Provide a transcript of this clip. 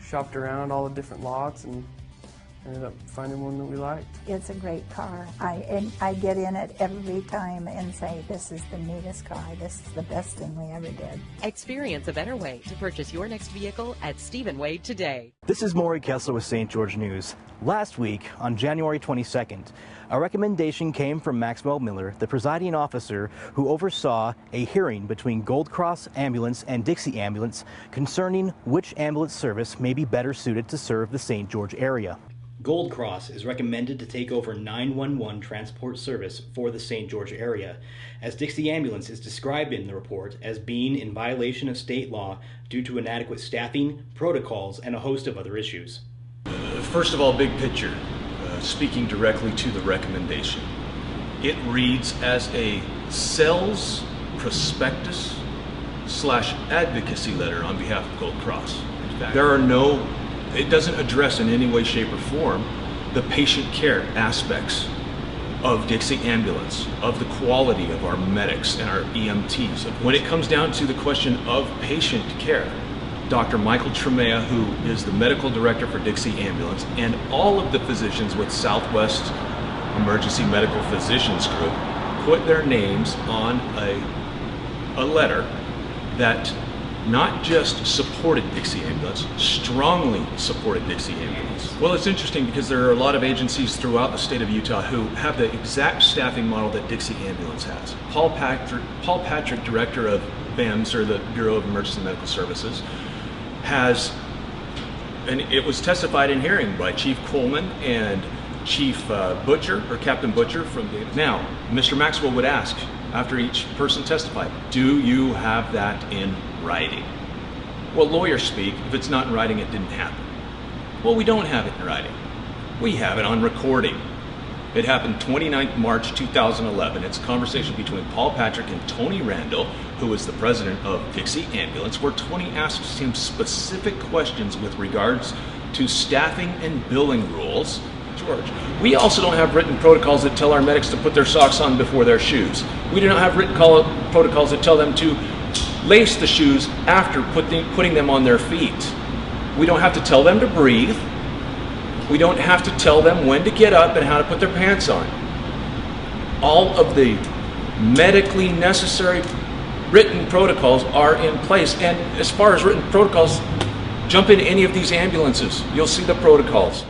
shopped around all the different lots and ended up finding one that we liked. It's a great car. I get in it every time and say, this is the neatest car. This is the best thing we ever did. Experience a better way to purchase your next vehicle at Stephen Wade today. This is Maury Kessler with St. George News. Last week, on January 22nd, a recommendation came from Maxwell Miller, the presiding officer who oversaw a hearing between Gold Cross Ambulance and Dixie Ambulance concerning which ambulance service may be better suited to serve the St. George area. Gold Cross is recommended to take over 911 transport service for the St. George area, as Dixie Ambulance is described in the report as being in violation of state law due to inadequate staffing, protocols, and a host of other issues. First of all, big picture, speaking directly to the recommendation. It reads as a sales prospectus / advocacy letter on behalf of Gold Cross. It doesn't address in any way, shape, or form the patient care aspects of Dixie Ambulance, of the quality of our medics and our EMTs. When it comes down to the question of patient care, Dr. Michael Tremea, who is the medical director for Dixie Ambulance, and all of the physicians with Southwest Emergency Medical Physicians Group put their names on a letter that not just supported Dixie Ambulance, strongly supported Dixie Ambulance. Well, it's interesting because there are a lot of agencies throughout the state of Utah who have the exact staffing model that Dixie Ambulance has. Paul Patrick, director of BEMS, or the Bureau of Emergency Medical Services, has, and it was testified in hearing by Chief Coleman and Chief Butcher, or Captain Butcher from the... Now, Mr. Maxwell would ask, after each person testified, do you have that in writing? Well, lawyers speak, if it's not in writing, it didn't happen. Well, we don't have it in writing. We have it on recording. It happened 29th March 2011. It's a conversation between Paul Patrick and Tony Randall, who is the president of Dixie Ambulance, where Tony asks him specific questions with regards to staffing and billing rules. George, we also don't have written protocols that tell our medics to put their socks on before their shoes. We do not have written protocols that tell them to lace the shoes after putting them on their feet. We don't have to tell them to breathe. We don't have to tell them when to get up and how to put their pants on. All of the medically necessary written protocols are in place. And as far as written protocols, jump into any of these ambulances. You'll see the protocols.